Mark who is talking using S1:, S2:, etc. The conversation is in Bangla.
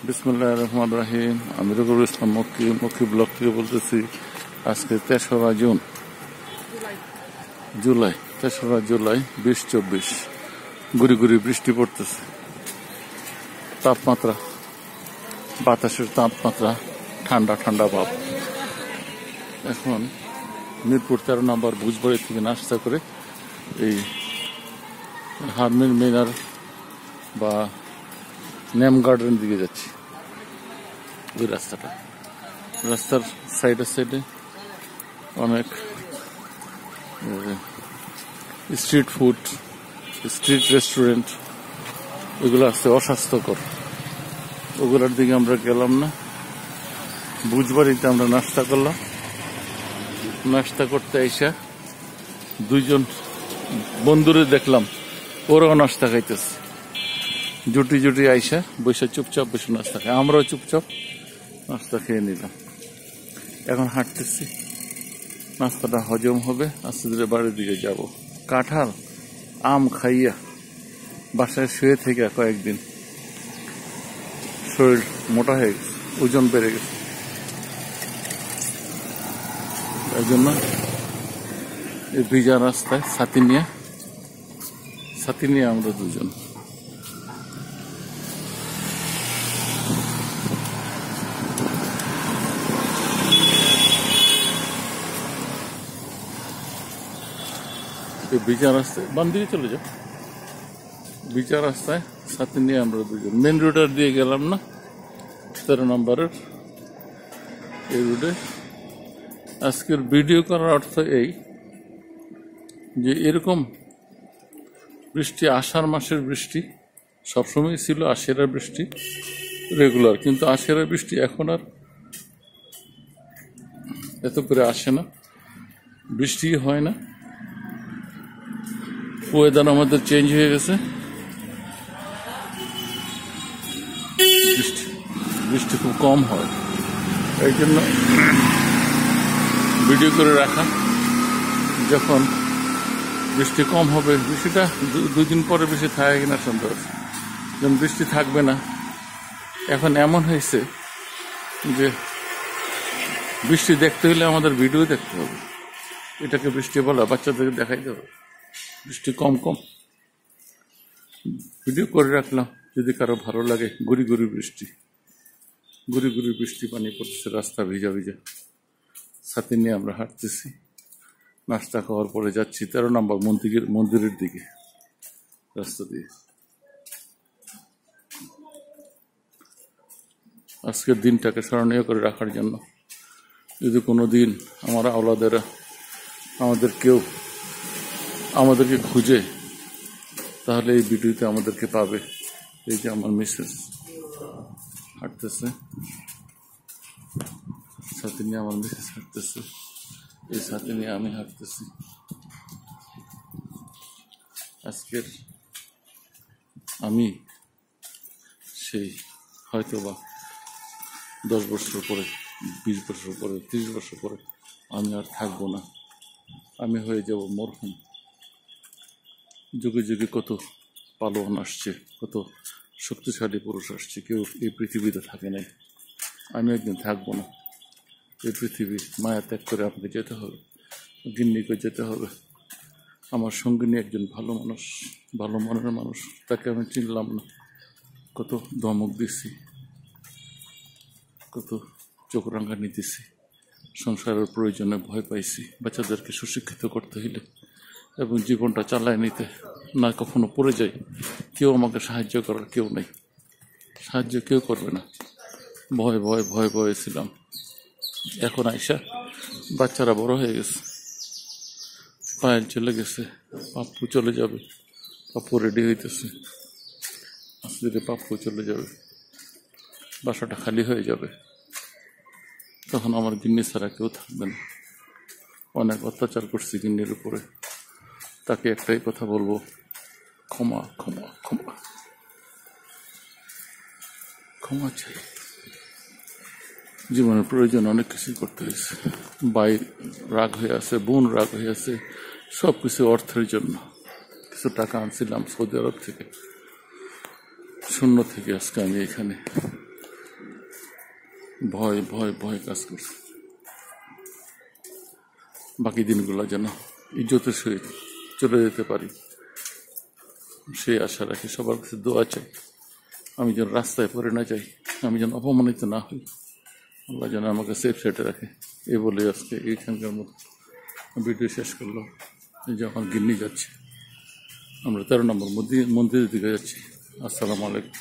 S1: বিসমিল্লাহির রহমানির রহিম। আমি রবিউল ইসলাম মক্কি ব্লক থেকে বলতেছি। আজকে 3রা জুলাই 2024। গুড়ি গুড়ি বৃষ্টি পড়তেছে। তাপমাত্রা, বাতাসের তাপমাত্রা ঠান্ডা ঠান্ডা ভাব। এখন মিরপুর 13 নম্বর ভুজবাড়ি থেকে নাস্তা করে এই হারমিন মিনার বা নেম গার্ডেন দিকে যাচ্ছি। ওই রাস্তার সাইডে অনেক স্ট্রিট ফুড, স্ট্রিট রেস্টুরেন্ট, ওইগুলো আছে অস্বাস্থ্যকর। ওগুলোর দিকে আমরা গেলাম না। ভুজবাড়িতে আমরা নাস্তা করলাম। নাস্তা করতে আইসা 2জন বন্ধুরে দেখলাম, ওরাও নাস্তা খাইতেছে। জুটি আইসা বসে চুপচাপ বসে নাস্তা খাই। আমরাও চুপচাপ নাস্তা খেয়ে নিলাম। এখন হাঁটতেছি, নাস্তাটা হজম হবে, আস্তে ধীরে বাড়ির দিকে যাব। কাঁঠাল আম খাইয়া বাসায় শুয়ে থেকে কয়েকদিন শরীর মোটা হয়ে গেছে, ওজন বেড়ে গেছে। এই জন্য এই ভিজা রাস্তায় ছাতি নিয়ে আমরা 2জন ভিজা রাস্তায় বাম দিকে চলে যাও। ভিজা রাস্তায় ছাতি নিয়ে আমরা 2জন মেন রোডের দিয়ে গেলাম না, 13 নম্বরের এই রোডে। আজকের ভিডিও করার অর্থ এই যে এরকম বৃষ্টি আষাঢ় মাসের বৃষ্টি সবসময় ছিল, আষাঢ়ের বৃষ্টি রেগুলার, কিন্তু আষাঢ়ের বৃষ্টি এখন আর এত করে আসে না, বৃষ্টি হয় না। ওয়েদার আমাদের চেঞ্জ হয়ে গেছে, বৃষ্টি খুব কম হয়। এই জন্য ভিডিও করে রাখা, যখন বৃষ্টি কম হবে, বৃষ্টিটা 2 দিন পরে বৃষ্টি থাকে কিনা সন্দেহ আছে। যেমন বৃষ্টি থাকবে না। এখন এমন হয়েছে যে বৃষ্টি দেখতে হলে আমাদের ভিডিও দেখতে হবে। এটাকে বৃষ্টি বলা, বাচ্চাদেরকে দেখাইতে হবে বৃষ্টি কম ভিডিও করে রাখলাম। যদি কারো ভালো লাগে, গুড়ি গুড়ি বৃষ্টি পানি পড়তেছে, রাস্তা ভিজা ছাতি নিয়ে আমরা হাঁটতেছি। নাস্তা খাওয়ার পরে যাচ্ছি 13 নম্বর মন্দিরের দিকে রাস্তা দিয়ে। আজকের দিনটাকে স্মরণীয় করে রাখার জন্য, যদি কোনো দিন আমার আওলাদেরা আমাদেরকে খুঁজে, তাহলে এই ভিডিওতে আমাদেরকে পাবে। এই যে আমার মিসেস হাঁটতেছে, ছাতি নিয়ে আমার মিসেস হাঁটতেছে, এই ছাতি নিয়ে আমি হাঁটতেছি। আজকের আমি সেই হয়তোবা 10 বছর পরে, 20 বছর পরে, 30 বছর পরে আমি আর থাকবো না। আমি হয়ে যাব মরহুম। যুগে যুগে কত পালোয়ান আসছে, কত শক্তিশালী পুরুষ আসছে, কেউ এই পৃথিবীতে থাকে নাই। আমি একদিন থাকবো না। এই পৃথিবী মায়া ত্যাগ করে আমাকে যেতে হবে, গিন্নিকে যেতে হবে। আমার সঙ্গিনী একজন ভালো মানুষ, ভালো মনের মানুষ, তাকে আমি চিনলাম না। কত ধমক দিছি, কত চোখ রাঙানি দিছি, সংসারের প্রয়োজনে ভয় পাইছি। বাচ্চাদেরকে সুশিক্ষিত করতে হইলে এবং জীবনটা চালায় নিতে না কখনো পড়ে যাই, কেউ আমাকে সাহায্য করার কেউ নেই, সাহায্য কেউ করবে না। ভয় ছিলাম। এখন আইসা বাচ্চারা বড় হয়ে গেছে, পায়েল চলে গেছে, পাপ্পু চলে যাবে, পাপ্পু রেডি হইতেছে, আস্তে পাপ্পু চলে যাবে, বাসাটা খালি হয়ে যাবে। তখন আমার গিন্নি ছাড়া কেউ থাকবে না। অনেক অত্যাচার করছি গিন্নির উপরে। তাকে একটাই কথা বলবো, ক্ষমা চাই। জীবনের প্রয়োজন অনেক কিছু করতে হয়েছে। ভাই রাগ হয়ে আছে, বোন রাগ হয়ে আছে, সবকিছু অর্থের জন্য। কিছু টাকা আনছিলাম সৌদি আরব থেকে, শূন্য থেকে আজকে আমি এখানে। ভয় ভয় ভয় কাজ করছে। বাকি দিনগুলো যেন ইজ্জতের সহিত চলে যেতে পারি সেই আশা রাখি। সবার কাছে দোয়া চাই, আমি যেন রাস্তায় পড়ে না যাই, আমি যেন অপমানিত না হই, আল্লাহ যেন আমাকে সেফ সাইডে রাখে। এই বলে আজকে এইখানকার মতো ভিডিও শেষ করলাম। যখন গিন্নি যাচ্ছি, আমরা 13 নম্বর মন্দিরের দিকে যাচ্ছি। আসসালামু আলাইকুম।